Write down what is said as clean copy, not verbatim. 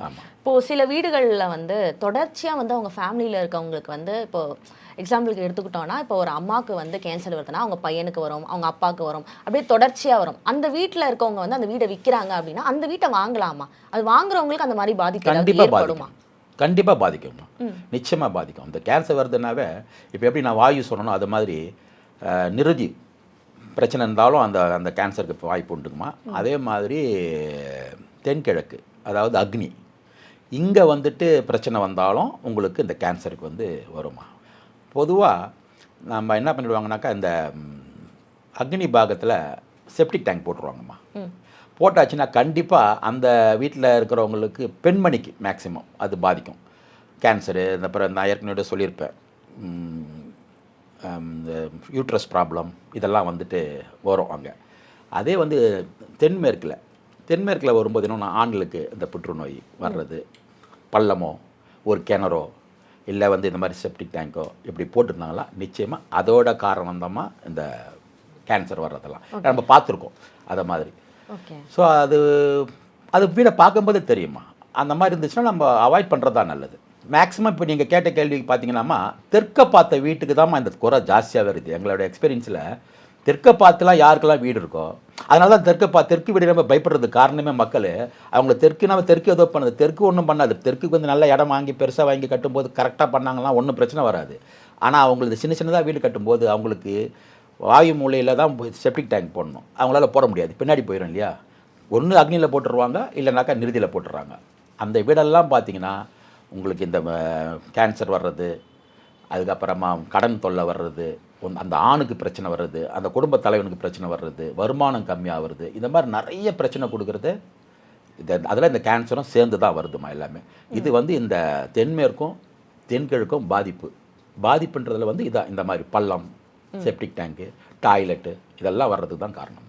ஆமாம். இப்போது சில வீடுகளில் வந்து தொடர்ச்சியாக வந்து அவங்க ஃபேமிலியில் இருக்கவங்களுக்கு வந்து இப்போது எக்ஸாம்பிளுக்கு எடுத்துக்கிட்டோன்னா இப்போ ஒரு அம்மாவுக்கு வந்து கேன்சர் வருதுன்னா அவங்க பையனுக்கு வரும், அவங்க அப்பாவுக்கு வரும், அப்படியே தொடர்ச்சியாக வரும். அந்த வீட்டில் இருக்கவங்க வந்து அந்த வீடை விற்கிறாங்க அப்படின்னா அந்த வீட்டை வாங்கலாமா? அது வாங்குறவங்களுக்கு அந்த மாதிரி பாதிப்பு கண்டிப்பாக ஏற்படுமா? பாதிக்கும், கண்டிப்பாக பாதிக்குங்க, நிச்சயமாக பாதிக்கும். இந்த கேன்சர் வருதுனாவே இப்போ எப்படி நான் வாயு சொன்னனோ அது மாதிரி நிருதி பிரச்சனை இருந்தாலும் அந்த அந்த கேன்சருக்கு வாய்ப்பு உண்டுக்குமா. அதே மாதிரி தென்கிழக்கு அதாவது அக்னி இங்கே வந்துட்டு பிரச்சனை வந்தாலும் உங்களுக்கு இந்த கேன்சருக்கு வந்து வருமா. பொதுவாக நம்ம என்ன பண்ணிடுவாங்கனாக்கா இந்த அக்னி பாகத்தில் செப்டிக் டேங்க் போட்டுருவாங்கம்மா. போட்டாச்சுன்னா கண்டிப்பாக அந்த வீட்டில் இருக்கிறவங்களுக்கு பெண்மணிக்கு மேக்ஸிமம் அது பாதிக்கும். கேன்சரு அப்புறம் நான் ஏற்கனவே சொல்லியிருப்பேன் இந்த யூட்ரஸ் ப்ராப்ளம் இதெல்லாம் வந்துட்டு வரும் அங்கே. அதே வந்து தென்மேற்கில் வரும்போது என்னென்னா ஆண்களுக்கு இந்த புற்றுநோய் வர்றது, பள்ளமோ ஒரு கிணறோ இல்லை வந்து இந்த மாதிரி செப்டிக் டேங்கோ இப்படி போட்டிருந்தாங்களா நிச்சயமாக அதோட காரணம் தான் இந்த கேன்சர் வர்றதெல்லாம் நம்ம பார்த்துருக்கோம் அதை மாதிரி. ஸோ அது வீடை பார்க்கும்போதே தெரியுமா. அந்த மாதிரி இருந்துச்சுன்னா நம்ம அவாய்ட் பண்ணுறது தான் நல்லது. மேக்ஸிமம் இப்போ நீங்கள் கேட்ட கேள்விக்கு பார்த்தீங்கன்னாம்மா தெற்க பார்த்த வீட்டுக்கு தான் இந்த குறை ஜாஸ்தியாக வருது. எங்களோட எக்ஸ்பீரியன்ஸில் தெற்க பார்த்துலாம் யாருக்கெல்லாம் வீடு இருக்கோ அதனால தான் தெற்கு வீடு நம்ம பயப்படுறதுக்கு காரணமே மக்கள் அவங்க தெற்கு ஏதோ பண்ணுது. தெற்கு ஒன்றும் பண்ணாது. தெற்குக்கு வந்து நல்ல இடம் வாங்கி பெருசாக வாங்கி கட்டும்போது கரெக்டாக பண்ணாங்கலாம் ஒன்றும் பிரச்சனை வராது. ஆனால் அவங்களுக்கு சின்ன சின்னதாக வீடு கட்டும்போது அவங்களுக்கு வாயு மூலையில் தான் செப்டிக் டேங்க் போடணும். அவங்களால போட முடியாது, பின்னாடி போயிடும் இல்லையா. ஒன்று அக்னியில் போட்டுருவாங்க இல்லைனாக்கா நிறுதியில் போட்டுடுறாங்க. அந்த வீடெல்லாம் பார்த்தீங்கன்னா உங்களுக்கு இந்த கேன்சர் வர்றது, அதுக்கப்புறமா கடன் தொல்லை வர்றது, அந்த ஆணுக்கு பிரச்சனை வர்றது, அந்த குடும்ப தலைவனுக்கு பிரச்சனை வர்றது, வருமானம் கம்மியாக வருது, இந்த மாதிரி நிறைய பிரச்சனை கொடுக்குறது அதில் இந்த கேன்சரும் சேர்ந்து தான் வருதுமா எல்லாமே. இது வந்து இந்த தென்மேற்கும் தென்கிழக்கும் பாதிப்புன்றதில் வந்து இதான் இந்த மாதிரி பள்ளம், செப்டிக் டேங்கு, டாய்லெட்டு இதெல்லாம் வர்றதுக்கு தான் காரணம்.